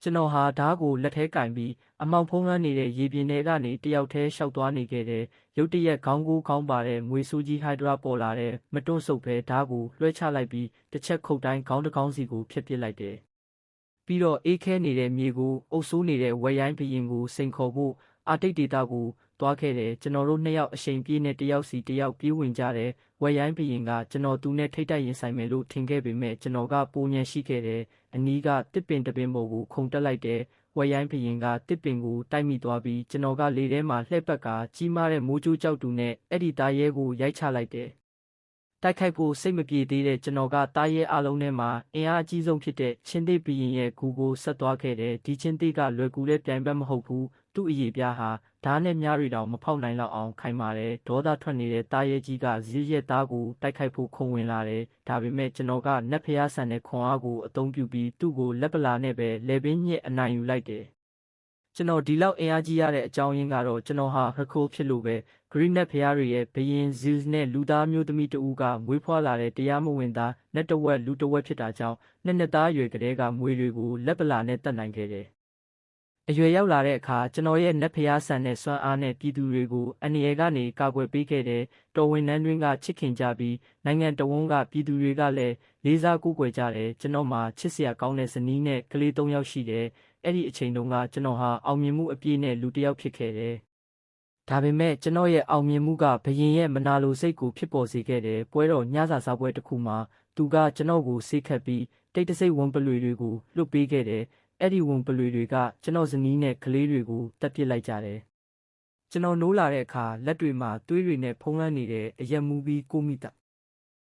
ကျွန်တော်ဟာဓာတ်ကိုလက်ထဲကင်ပြီးအမောင်ဖုံးလွှမ်းနေတဲ့ရေပြင်ထဲကနေတယောက်တည်းရှောက်သွားနေခဲ့တယ်။ရုတ်တရက်ခေါင်းကိုးခေါင်းပါတဲ့ငွေဆိုးကြီးဟိုက်ဒရာပေါ်လာတဲ့မတွန့်ဆုပ်ပဲဓာတ်ကိုလွှဲချလိုက်ပြီးတစ်ချက်ခုတ်တိုင်းခေါင်းတစ်ခေါင်းစီကိုဖျက်ပစ်လိုက်တယ်။ပြီးတော့အေးခဲနေတဲ့မြေကိုအုပ်ဆိုးနေတဲ့ဝက်ရိုင်းဘရင်ကိုစိန်ခေါ်ဖို့အာတိတ်ဒေတာကိုသွားခဲ့တယ်ကျွန်တော်တို့နှစ်ယောက်အချိန်ပြည့်နဲ့တယောက်စီတယောက်ပြေးဝင်ကြတယ်ဝက်ရိုင်းဘရင်ကကျွန်တော်သူနဲ့ထိတ်တိုက်ရင်ဆိုင်မယ်လို့ထင်ခဲ့ပေမဲ့ကျွန်တော်ကပိုညံရှိခဲ့တယ်အနီးကတစ်ပင်တပင်ပေါ်ကိုခုန်တက်လိုက်တယ်ဝက်ရိုင်းဘရင်ကတစ်ပင်ကိုတိုက်မိသွားပြီးကျွန်တော်ကလေထဲမှာလှည့်ပတ်ကကြီးမားတဲ့မိုးကြိုးကြောက်တူနဲ့အဲ့ဒီသားရဲကိုရိုက်ချလိုက်တယ်တိုက်ခိုက်ဖို့စိတ်မပြေသေးတဲ့ကျွန်တော်ကတားရဲအလုံးထဲမှာအင်အားအကြီးဆုံးဖြစ်တဲ့ချင်းသေးဘရင်ရဲ့ဂူကိုဆက်သွားခဲ့တယ်ဒီချင်းသေးကလွယ်ကူတဲ့ပြိုင်ဘက်မဟုတ်ဘူးသူ့အရေးပြားဟာဓာတ်နဲ့မြားတွေတောင်မဖောက်နိုင်လောက်အောင်ခိုင်ပါတယ်ဒေါသထွက်နေတဲ့တားရဲကြီးကဇီးရဲသားကိုတိုက်ခိုက်ဖို့ခုံဝင်လာတယ်ဒါပေမဲ့ကျွန်တော်ကနတ်ဖျားဆန်တဲ့ခွန်အားကိုအသုံးပြုပြီးသူ့ကိုလက်ပလာနဲ့ပဲလေပင်ညစ်အနိုင်ယူလိုက်တယ်ကျွန်တော်ဒီလောက်အင်အားကြီးရတဲ့အကြောင်းရင်းကတော့ကျွန်တော်ဟာဟခိုးဖြစ်လို့ပဲဂရီနက်ဖျားတွေရဲ့ဘရင်ဇူးနဲ့လူသားမျိုးသမီးတဦးကမွေးဖွားလာတဲ့တရားမဝင်သားနတ်တဝက်လူတဝက်ဖြစ်တာကြောင့်နှစ်သားအရွယ်ကလေးကမွေးတွေကိုလက်ပလာနဲ့တတ်နိုင်ခဲ့တယ်အရွယ်ရောက်လာတဲ့အခါကျွန်တော်ရဲ့နတ်ဖျားဆန်တဲ့စွမ်းအားနဲ့ပြည်သူတွေကိုအန္တရာယ်ကနေကာကွယ်ပေးခဲ့တဲ့တော်ဝင်နှန်းတွင်းကချစ်ခင်ကြပြီးနိုင်ငံတော်ဝန်ကပြည်သူတွေကလည်းလေးစားကူးကွယ်ကြတယ်ကျွန်တော်မှာချစ်စရာကောင်းတဲ့ဇနီးနဲ့ကလေး၃ယောက်ရှိတယ်အဲ့ဒီအချိန်တုန်းကကျွန်တော်ဟာအောင်မြင်မှုအပြည့်နဲ့လူတစ်ယောက်ဖြစ်ခဲ့တယ်ဒါပေမဲ့ကျွန်တော်ရဲ့အောင်မြင်မှုကဘရင်ရဲ့မနာလိုစိတ်ကိုဖြစ်ပေါ်စေခဲ့တယ်ပွဲတော်ညစာစားပွဲတစ်ခုမှာသူကကျွန်တော်ကိုဆေးခတ်ပြီးတိတ်တဆိတ်ဝန်ပလွေတွေကိုလွတ်ပေးခဲ့တယ်အဲ့ဒီဝန်ပလွေတွေကကျွန်တော်ဇနီးနဲ့ကလေးတွေကိုတပ်ပစ်လိုက်ကြတယ်ကျွန်တော်နိုးလာတဲ့အခါလက်တွေမှာသွေးတွေနဲ့ဖုံးလွှမ်းနေတဲ့အရက်မူပြီးကိုမိတာ